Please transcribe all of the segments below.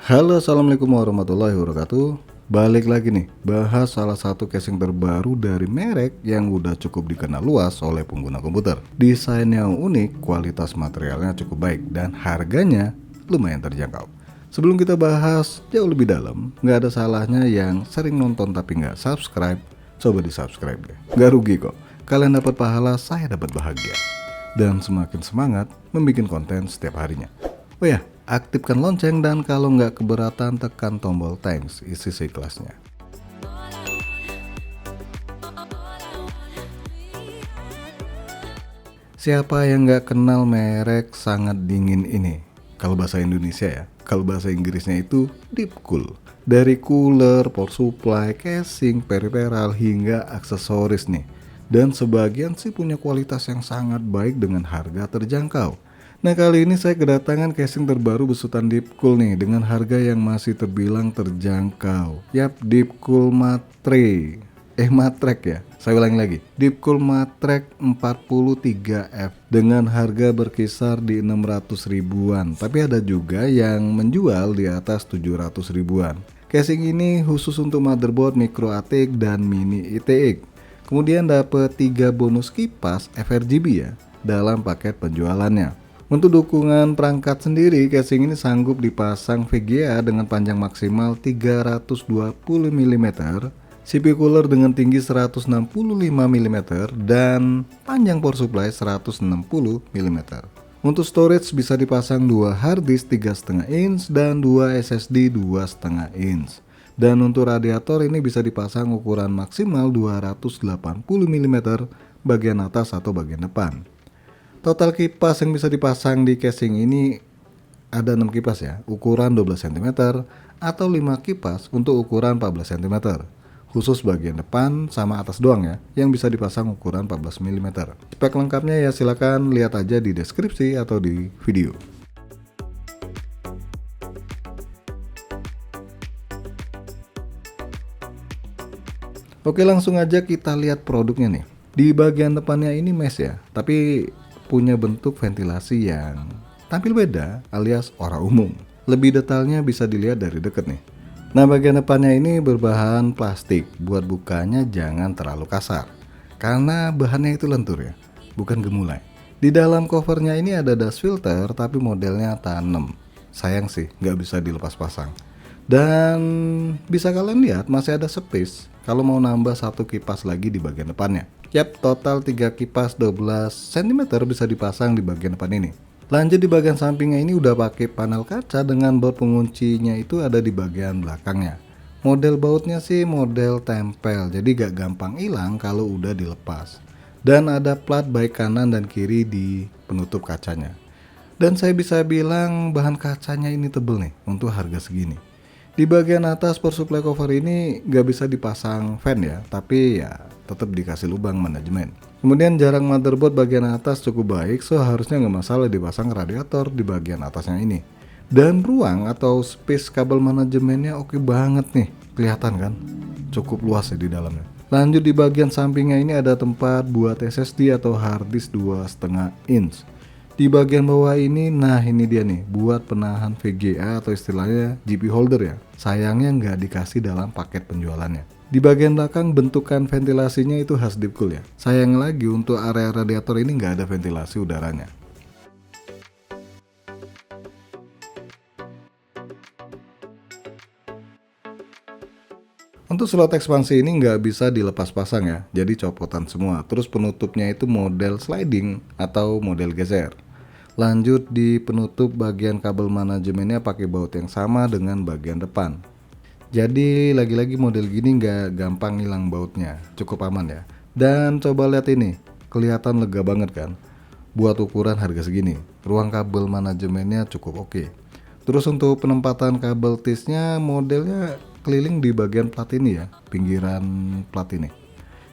Halo, assalamualaikum warahmatullahi wabarakatuh. Balik lagi nih, bahas salah satu casing terbaru dari merek yang udah cukup dikenal luas oleh pengguna komputer. Desainnya unik, kualitas materialnya cukup baik, dan harganya lumayan terjangkau. Sebelum kita bahas jauh lebih dalam, nggak ada salahnya yang sering nonton tapi nggak subscribe, coba di subscribe deh. Nggak rugi kok, kalian dapat pahala, saya dapat bahagia. Dan semakin semangat membuat konten setiap harinya. Oh ya, aktifkan lonceng dan kalau nggak keberatan tekan tombol thanks, isi seikhlasnya. Siapa yang nggak kenal merek sangat dingin ini? Kalau bahasa Indonesia ya, kalau bahasa Inggrisnya itu Deepcool. Dari cooler, power supply, casing, periferal hingga aksesoris nih. Dan sebagian sih punya kualitas yang sangat baik dengan harga terjangkau. Nah, kali ini saya kedatangan casing terbaru besutan Deepcool nih dengan harga yang masih terbilang terjangkau. Yap, Deepcool Matre. Matrek ya. Saya ulangi lagi. Deepcool Matrek 43F dengan harga berkisar di 600 ribuan. Tapi ada juga yang menjual di atas 700 ribuan. Casing ini khusus untuk motherboard micro ATX dan mini ITX. Kemudian dapat 3 bonus kipas FRGB ya dalam paket penjualannya. Untuk dukungan perangkat sendiri, casing ini sanggup dipasang VGA dengan panjang maksimal 320 mm, CPU cooler dengan tinggi 165 mm, dan panjang power supply 160 mm. Untuk storage bisa dipasang 2 hard disk 3,5 inch dan 2 SSD 2,5 inch. Dan untuk radiator ini bisa dipasang ukuran maksimal 280 mm bagian atas atau bagian depan. Total kipas yang bisa dipasang di casing ini ada 6 kipas ya, ukuran 12 cm atau 5 kipas untuk ukuran 14 cm. Khusus bagian depan sama atas doang ya, yang bisa dipasang ukuran 14 mm. Spek lengkapnya ya silakan lihat aja di deskripsi atau di video. Oke, langsung aja kita lihat produknya nih. Di bagian depannya ini mesh ya, tapi punya bentuk ventilasi yang tampil beda alias orang umum. Lebih detailnya bisa dilihat dari deket nih. Nah, bagian depannya ini berbahan plastik. Buat bukanya jangan terlalu kasar, karena bahannya itu lentur ya, bukan gemulai. Di dalam covernya ini ada dust filter tapi modelnya tanam. Sayang sih nggak bisa dilepas pasang. Dan bisa kalian lihat masih ada space kalau mau nambah satu kipas lagi di bagian depannya. Yap, total 3 kipas 12 cm bisa dipasang di bagian depan ini. Lanjut di bagian sampingnya ini udah pakai panel kaca dengan baut penguncinya itu ada di bagian belakangnya. Model bautnya sih model tempel, jadi gak gampang hilang kalau udah dilepas. Dan ada plat baik kanan dan kiri di penutup kacanya. Dan saya bisa bilang bahan kacanya ini tebel nih untuk harga segini. Di bagian atas power supply cover ini gak bisa dipasang fan ya, tapi ya tetap dikasih lubang manajemen. Kemudian jarak motherboard bagian atas cukup baik, so harusnya nggak masalah dipasang radiator di bagian atasnya ini. Dan ruang atau space kabel manajemennya oke banget nih, kelihatan kan? Cukup luas ya di dalamnya. Lanjut di bagian sampingnya ini ada tempat buat SSD atau hard disk 2,5 inch. Di bagian bawah ini, nah ini dia nih, buat penahan VGA atau istilahnya GP holder ya. Sayangnya nggak dikasih dalam paket penjualannya. Di bagian belakang bentukan ventilasinya itu khas Deepcool ya. Sayang lagi untuk area radiator ini nggak ada ventilasi udaranya. Untuk slot ekspansi ini nggak bisa dilepas pasang ya, jadi copotan semua. Terus penutupnya itu model sliding atau model geser. Lanjut di penutup bagian kabel manajemennya pakai baut yang sama dengan bagian depan. Jadi lagi-lagi model gini nggak gampang hilang bautnya, cukup aman ya. Dan coba lihat ini, kelihatan lega banget kan? Buat ukuran harga segini, ruang kabel manajemennya cukup oke. Terus untuk penempatan kabel tisnya modelnya keliling di bagian plat ini ya, pinggiran plat ini.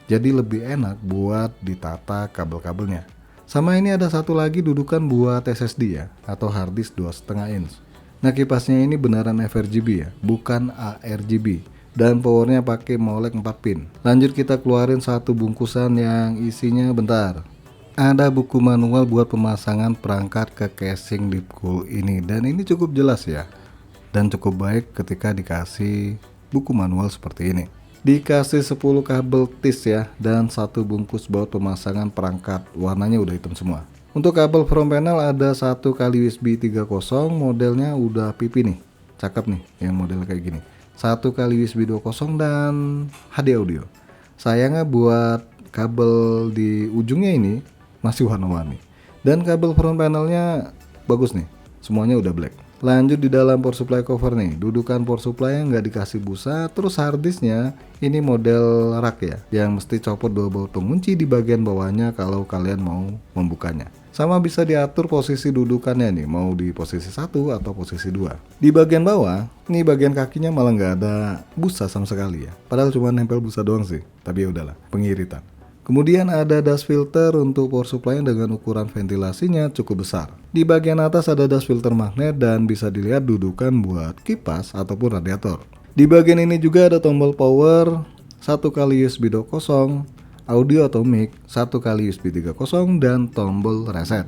Jadi lebih enak buat ditata kabel-kabelnya. Sama ini ada satu lagi dudukan buat SSD ya, atau hard disk 2,5 inch. Nah, kipasnya ini beneran FRGB ya, bukan ARGB. Dan powernya pakai molek 4 pin. Lanjut kita keluarin satu bungkusan yang isinya bentar. Ada buku manual buat pemasangan perangkat ke casing Deepcool ini. Dan ini cukup jelas ya. dan cukup baik ketika dikasih buku manual seperti ini. Dikasih 10 kabel TIS ya, dan satu bungkus baut pemasangan perangkat, warnanya udah hitam semua. Untuk kabel front panel ada 1 kali USB 3.0, modelnya udah pipi nih, cakep nih yang model kayak gini. 1 kali USB 2.0 dan HD audio. Sayangnya buat kabel di ujungnya ini masih warna-warni. Dan kabel front panelnya bagus nih, semuanya udah black. Lanjut di dalam power supply cover nih, dudukan power supply yang nggak dikasih busa. Terus harddisknya ini model rak ya, yang mesti copot 2 baut pengunci di bagian bawahnya kalau kalian mau membukanya. Sama bisa diatur posisi dudukannya nih, mau di posisi 1 atau posisi 2. Di bagian bawah, nih bagian kakinya malah nggak ada busa sama sekali ya. Padahal cuma nempel busa doang sih, tapi ya udahlah, pengiritan. Kemudian ada dust filter untuk power supply dengan ukuran ventilasinya cukup besar. Di bagian atas ada dust filter magnet dan bisa dilihat dudukan buat kipas ataupun radiator. Di bagian ini juga ada tombol power, 1 kali USB 2.0, audio atau mic, 1 kali USB 3.0 dan tombol reset.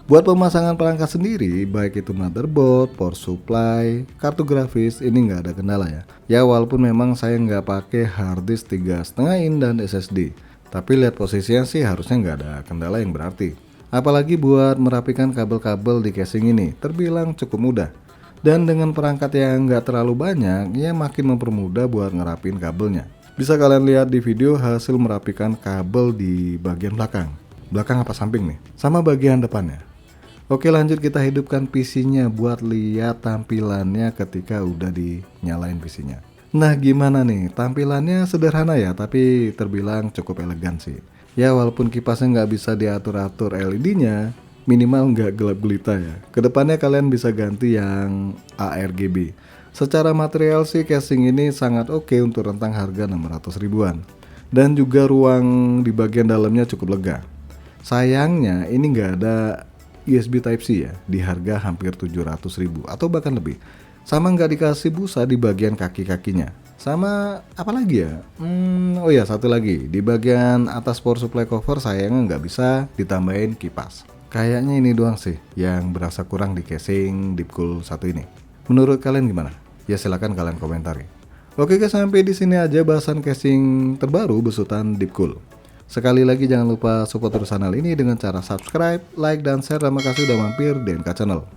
Buat pemasangan perangkat sendiri, baik itu motherboard, power supply, kartu grafis, ini nggak ada kendala ya. Ya walaupun memang saya nggak pakai harddisk 3,5 in dan SSD, tapi lihat posisinya sih harusnya nggak ada kendala yang berarti. Apalagi buat merapikan kabel-kabel di casing ini, terbilang cukup mudah. Dan dengan perangkat yang nggak terlalu banyak, ya makin mempermudah buat ngerapin kabelnya. Bisa kalian lihat di video hasil merapikan kabel di bagian belakang. Belakang apa samping nih? Sama bagian depannya. Oke, lanjut kita hidupkan PC-nya buat lihat tampilannya ketika udah dinyalain PC-nya. Nah gimana nih, tampilannya sederhana ya, tapi terbilang cukup elegan sih. Ya walaupun kipasnya nggak bisa diatur-atur LED-nya, minimal nggak gelap gulita ya. Kedepannya kalian bisa ganti yang ARGB. Secara material sih casing ini sangat oke untuk rentang harga 600 ribuan. Dan juga ruang di bagian dalamnya cukup lega. Sayangnya ini nggak ada USB Type-C ya, di harga hampir 700 ribu atau bahkan lebih. Sama nggak dikasih busa di bagian kaki-kakinya. Sama apa lagi ya? Oh ya, satu lagi, di bagian atas power supply cover sayangnya nggak bisa ditambahin kipas. Kayaknya ini doang sih yang berasa kurang di casing Deepcool 1 ini. Menurut kalian gimana? Ya silakan kalian komentari. Oke guys, sampai di sini aja bahasan casing terbaru besutan Deepcool. Sekali lagi jangan lupa support terus channel ini dengan cara subscribe, like, dan share. Terima kasih udah mampir di NK Channel.